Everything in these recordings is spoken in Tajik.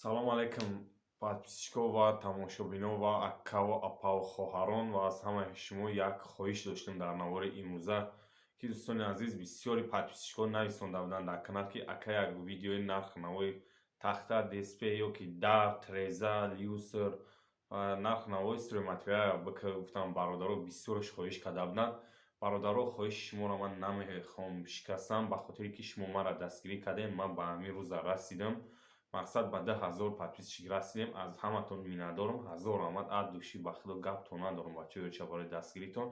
салом алайкум подписчико ва тамошобино ва ака ва апа ва хоҳарон ва аз ҳамаи шумо як хоҳиш доштем дар навбораи имрӯза ки дӯстони азиз бисёри подписчико нависонда буданд дар канал ки ака як видеои нархи навои тахта дисплей ё ки дар треза люстр нархи навои стройматериал гуфтам бародаро бисёраш хоҳиш карда буданд. Бародаро хоҳиши шуморо ман намехоҳам шикастам ба хотире ки шумо маро дастгирӣ кардем ман ба ҳамин рӯза расидам. мақсад ба 10,000 подписчик расидем. Аз ҳаматон миннатдорам. 1000 омад ад дӯшӣ ба худо гапто надорам бачаҳоё барои дастгиритон.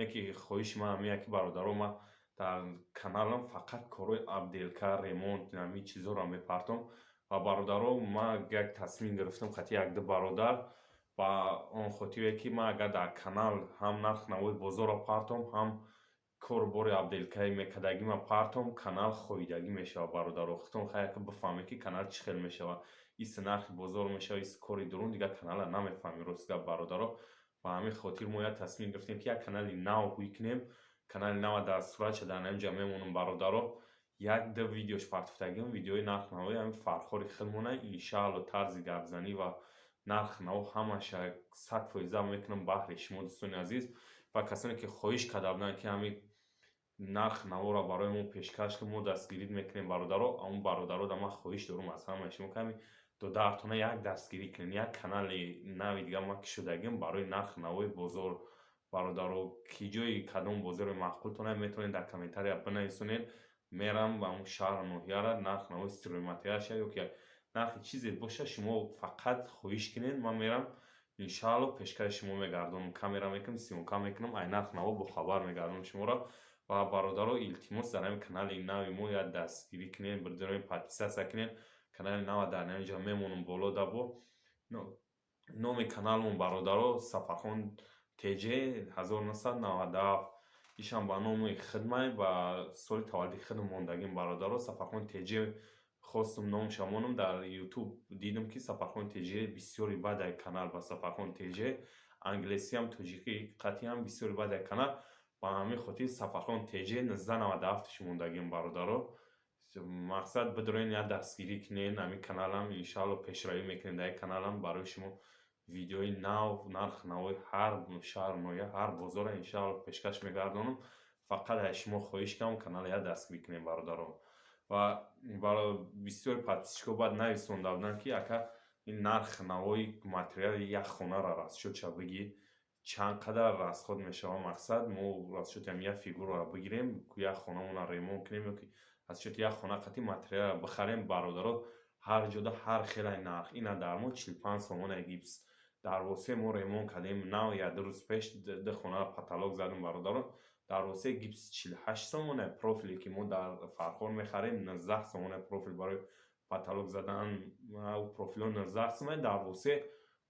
Яке хоҳиши ман ҳамин ки бародаро ман дар каналам фақат корои апделка ремонт ҳамин чизҳоро мепартом ва бародаро ман як тасмим гирифтам хати як-ду бародар ба он хотире ки ман агар дар канал ҳам нархи навои бозорро партом ҳам корбори апделкаи мекардагима партом канал хоҳидагӣ мешавад. бародаро худтон хаяка бифаҳмед ки канал чӣ хел мешавад, ист нархи бозор мешавад, ист кори дурун дигар канала намефаҳмем. рост гап бародаро ба ҳамин хотир мо як тасмим гирифтем ки як канали нав ҳуй кунем. канали нав дар суратша дар наминҷа мемонам бародаро як-ду видеош партофтагим видеои нархи навои ҳамин фарқҳори хелмона иншаалло тарзи гапзанӣ ва нархи нав ҳамаша 100% мекунам баҳри шумо дӯстони азиз ва касоне ки хоҳиш карда буданд ки ҳамин нархи наворо барои мо пешкаш ки мо дастгирӣ мекунем бародаро. Аммо бародаро да ман хоҳиш дорам аз ҳамаи шумо ки ҳамин додартона як дастгирӣ кунед, як канали нави дигар ман ки шудагим барои нархи навои бозор. бародаро ки ҷои кадом бозори маъқултона метавонед дар комментария бинависонед. мерам ба ҳамун шаҳру ноҳияро нархи навои стройматериалша ё ки нархи чизе боша шумо фақат хоҳиш кунед ман мерам иншаалло пешкаши шумо мегардонам. камера мекунам сиёмка мекунам ай нархи наво бохабар мегардонам шуморо. ва бародаро илтимос дар ҳамин канали нави мо як дастгирӣ кунед бидурои подписатсия кунед. канали нава дар наминҷа мемонам боло даво номи каналмон бародаро сафархон тж 1997 ишам ба номи хидмат ба соли таваллуди худам мондагим бародаро сафархон тж хостум номаша монам. дар ютуб дидам ки сафархон тж бисёри баъдаи канал ба сафархон тж англисиям тоҷикӣ қатъиям бисёри баъдаи канал ба ҳамин хотир сафархон тж 1997 мондагим бародаро. мақсад бидуроен як дастгирӣ кунед ҳамин каналам иншаалло пешравӣ мекунем дар каналам барои шумо видеои нав нархи навои ҳар шаҳру ноҳия ҳар бозора иншаалло пешкаш мегардонам. фақат аз шумо хоҳиш кардам канала як дастгирӣ кунем бародаро. ва бисёри подписчико баъд нависонда буданд ки ака ин нархи навои материали як хонаро расчётша бигӣ чанд қадар расход мешавад. мақсад мо расчёти як фигурро бигирем як хонамонро ремонт кунем ё ки расчёти як хона қатъи материалро бихарем. бародаро ҳар ҷода ҳар хелай нарх ина дар мо 45 сомонаи гипс дар воситаи мо ремонт кардем. нав як-ду рӯз пеш ду хона паталок задем бародаро дар воситаи гипс 48 сомона. профиле ки мо дар фархор мехарем 19 сомона профил барои паталок задан профило 19 сомона дар воситаи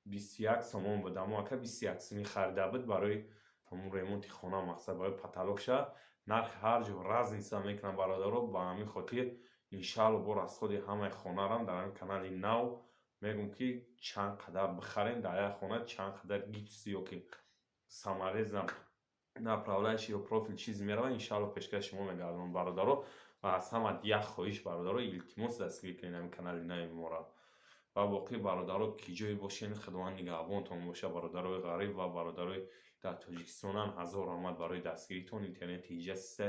21 сомон буд. аммо ака 21 сомӣ харида буд барои ҳамун ремонти хона мақсад барои паталокша нархи ҳар ҷо раз ниса мекунам бародаро. ба ҳамин хотир иншаалло бо расходи ҳамаи хонарам дар ҳамин канали нав мегӯм ки чанд қадар бихарем дар як хона чанд қадар гипс ё ки самореза направляющий ё профил чизе меравад иншаалло пешкаши шумо мегардонам бародаро. ва аз ҳама як хоҳиш бародаро илтимос дастгирӣ кунед ҳамин канали нави моро. ва боқӣ бародаро ки ҷое бошед худованд нигаҳбонтон бошад. бародарои ғариб ва бародарои дар тоҷикистонан 1000 омад барои дастгиритон. интернети ҳиҷаста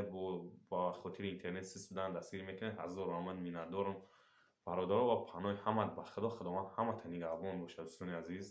ба хотири интернет систудан дастгирӣ мекунед 1000 омад миннатдорам бародаро ва паноҳи ҳамат ба худо. худованд ҳаматон нигаҳбон бошад дӯстони азиз.